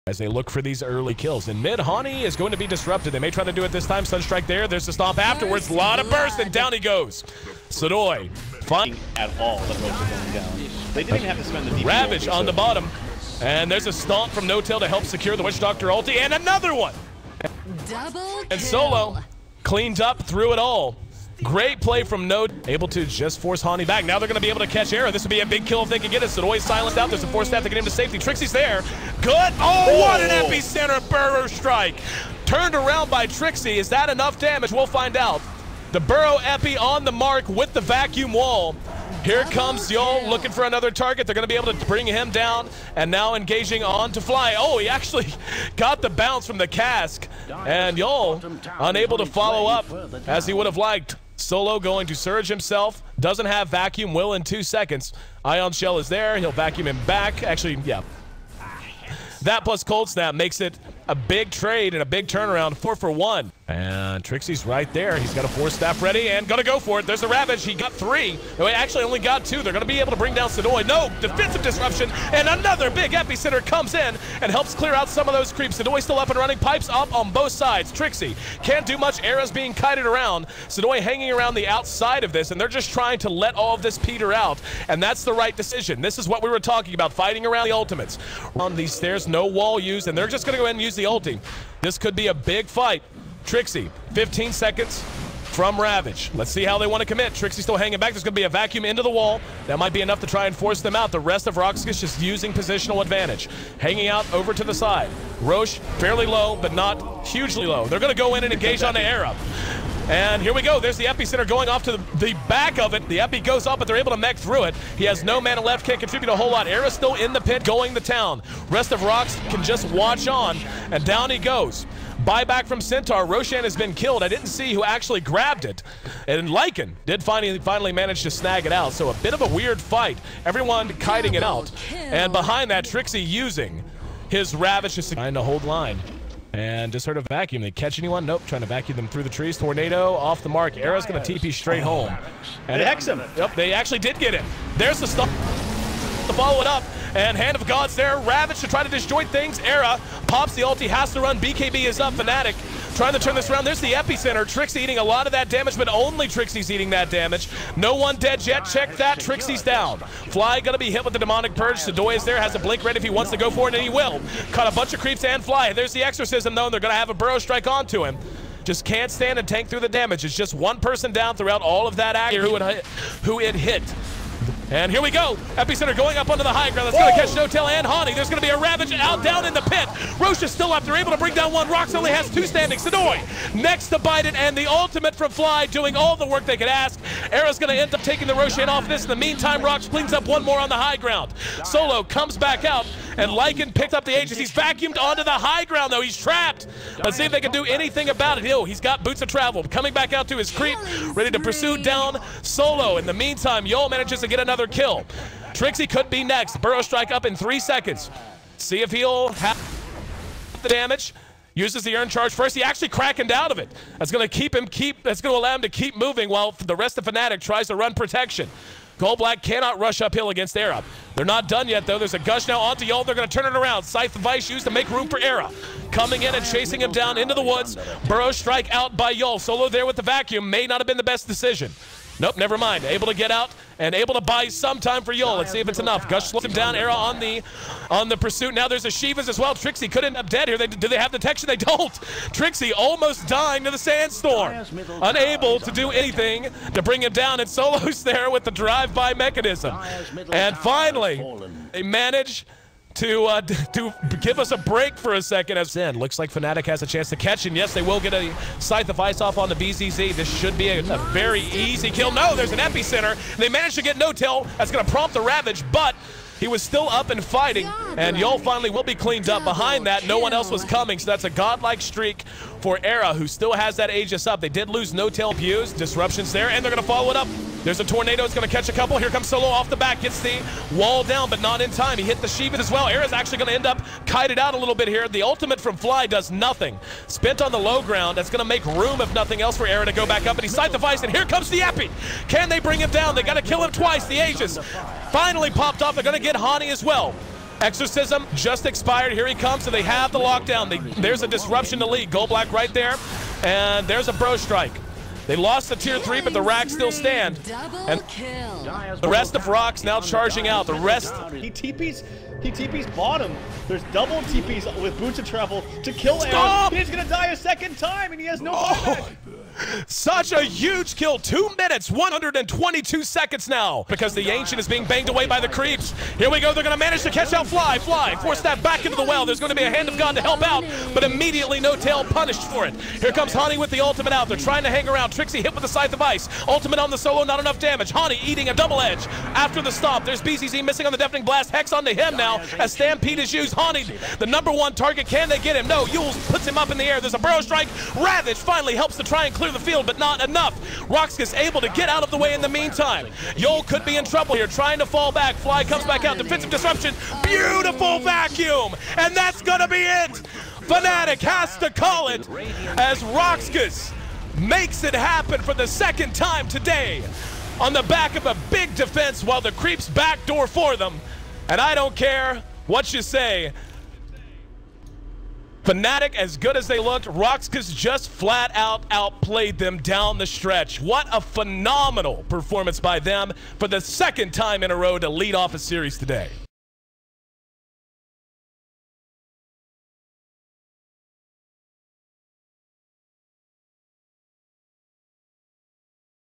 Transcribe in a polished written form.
as they look for these early kills. In mid, Hani is going to be disrupted. They may try to do it this time. Sunstrike there. There's the stomp afterwards. A lot of burst, and down he goes. Sudoi. Fine. At all that Roach is going down. They didn't even have to spend the DP. Ravage on the bottom. And there's a stomp from No-Tail to help secure the Witch Doctor ulti. And another one! And Solo cleaned up through it all. Great play from No, able to just force Hani back. Now they're going to be able to catch Era. This would be a big kill if they can get it. Sudoi silenced out. There's a force staff to get him to safety. Trixie's there. Good. Oh, what an epicenter burrow strike. Turned around by Trixie. Is that enough damage? We'll find out. The burrow epi on the mark with the vacuum wall. Here comes Yol looking for another target. They're going to be able to bring him down, and now engaging on to Fly. Oh, he actually got the bounce from the cask, and Yol unable to follow up as he would have liked. Solo going to surge himself. Doesn't have vacuum. Will in 2 seconds. Ion Shell is there. He'll vacuum him back. Actually, yeah. That plus Cold Snap makes it a big trade and a big turnaround. 4 for 1. And Trixie's right there. He's got a force staff ready and gonna go for it. There's the Ravage. He got 3. No, he actually only got 2. They're gonna be able to bring down Sudoi. No, defensive disruption, and another big epicenter comes in and helps clear out some of those creeps. Sudoi still up and running. Pipes up on both sides. Trixie can't do much. Era's being kited around. Sudoi hanging around the outside of this, and they're just trying to let all of this peter out, and that's the right decision. This is what we were talking about, fighting around the ultimates. On these stairs, no wall used, and they're just gonna go ahead and use the ulti. This could be a big fight. Trixie, 15 seconds from Ravage. Let's see how they want to commit. Trixie still hanging back. There's going to be a vacuum into the wall. That might be enough to try and force them out. The rest of ROX.KIS just using positional advantage. Hanging out over to the side. Roche, fairly low, but not hugely low. They're going to go in and engage on the Era. And here we go. There's the epicenter going off to the back of it. The epi goes up, but they're able to mech through it. He has no mana left, can't contribute a whole lot. Era's still in the pit going to town. Rest of ROX can just watch on, and down he goes. Buyback from Centaur. Roshan has been killed. I didn't see who actually grabbed it. And Lycan did finally manage to snag it out. So a bit of a weird fight. Everyone kiting it out. And behind that, Trixie using his Ravage to trying to hold line. And just heard a vacuum. They catch anyone? Nope. Trying to vacuum them through the trees. Tornado off the mark. Era's going to TP straight home. And they hex him. Yep, they actually did get him. There's the stuff to follow it up. And Hand of God's there. Ravage to try to disjoint things. Era pops the ulti. Has to run. BKB is up. Fnatic trying to turn this around. There's the epicenter. Trixie eating a lot of that damage, but only Trixie's eating that damage. No one dead yet. Check that. Trixie's down. Fly gonna be hit with the demonic purge. Sudoi is there. Has a blink ready if he wants to go for it, and he will. Caught a bunch of creeps and Fly. There's the exorcism though, and they're gonna have a burrow strike onto him. Just can't stand and tank through the damage. It's just one person down throughout all of that act who it hit. And here we go. Epicenter going up onto the high ground. That's going to catch No-Tail and Hani. There's going to be a Ravage out down in the pit. Roche is still up. They're able to bring down one. ROX only has 2 standing. Sudoi next to bite it, and the ultimate from Fly doing all the work they could ask. Era's going to end up taking the Roshan off this. In the meantime, ROX cleans up one more on the high ground. Solo comes back out, and Lycan picked up the Aegis. He's vacuumed onto the high ground, though. He's trapped. Let's see if they can do anything about it. He's got boots of travel. Coming back out to his creep, ready to pursue down Solo. In the meantime, Yol manages to get another kill. Trixie could be next. Burrow strike up in 3 seconds. See if he'll have the damage. Uses the urn charge first. He actually crackened out of it. That's going to that's going to allow him to keep moving while the rest of Fnatic tries to run protection. Gold Black cannot rush uphill against Era. They're not done yet, though. There's a gush now onto Yol. They're going to turn it around. Scythe the Vice used to make room for Era. Coming in and chasing him down into the woods. Burrow strike out by Yol. Solo there with the vacuum. May not have been the best decision. Nope, never mind. Able to get out and able to buy some time for Yol. Let's see if it's enough. Gush slows him down. Era on the pursuit. Now there's a Shivas as well. Trixie could end up dead here. Do they have detection? They don't. Trixie almost dying to the sandstorm. Unable to do anything to bring him down. And Solo's there with the drive-by mechanism. And finally, they manage to give us a break for a second. As in, looks like Fnatic has a chance to catch, and yes, they will get a Scythe of Ice off on the BZZ. This should be a very easy kill. No, there's an epicenter. They managed to get No-Tail. That's going to prompt the Ravage, but he was still up and fighting, and Yol finally will be cleaned up. Behind that, no one else was coming, so that's a godlike streak for Era, who still has that Aegis up. They did lose No-Tail views. Disruptions there, and they're going to follow it up. There's a tornado. It's going to catch a couple. Here comes Solo off the back. Gets the wall down, but not in time. He hit the Shiva as well. Era's actually going to end up kited out a little bit here. The ultimate from Fly does nothing. Spent on the low ground. That's going to make room, if nothing else, for Era to go back up. And he Scythe the Vice, and here comes the Epi. Can they bring him down? They got to kill him twice. The Aegis finally popped off. They're going to get Hani as well. Exorcism just expired. Here he comes, so they have the lockdown. There's a disruption to lead. Go Black right there, and there's a bro strike. They lost the tier 3, but the racks still stand. And the rest of ROX now charging out. The rest... He TP's bottom. There's double TPs with Boots of Travel to kill Aaron. He's gonna die a second time, and he has no buyback. Such a huge kill. 2 minutes, 122 seconds now, because the Ancient is being banged away by the creeps. Here we go. They're going to manage to catch out Fly. Force that back into the well. There's going to be a Hand of God to help out, but immediately No Tail punished for it. Here comes Hani with the ultimate out. They're trying to hang around. Trixie hit with the Scythe of Ice. Ultimate on the solo, not enough damage. Hani eating a double edge after the stomp. There's BZZ missing on the Deafening Blast. Hex onto him now as Stampede is used. Hani, the #1 target. Can they get him? No. Yules puts him up in the air. There's a Burrow Strike. Ravage finally helps to try and clear the field, but not enough. ROX.KIS able to get out of the way in the meantime. Yol could be in trouble here, trying to fall back. Fly comes back out. Defensive disruption. Beautiful vacuum. And that's going to be it. Fnatic has to call it as ROX.KIS makes it happen for the second time today on the back of a big defense while the creeps backdoor for them. And I don't care what you say. Fnatic, as good as they looked, ROX.KIS just flat out outplayed them down the stretch. What a phenomenal performance by them for the second time in a row to lead off a series today.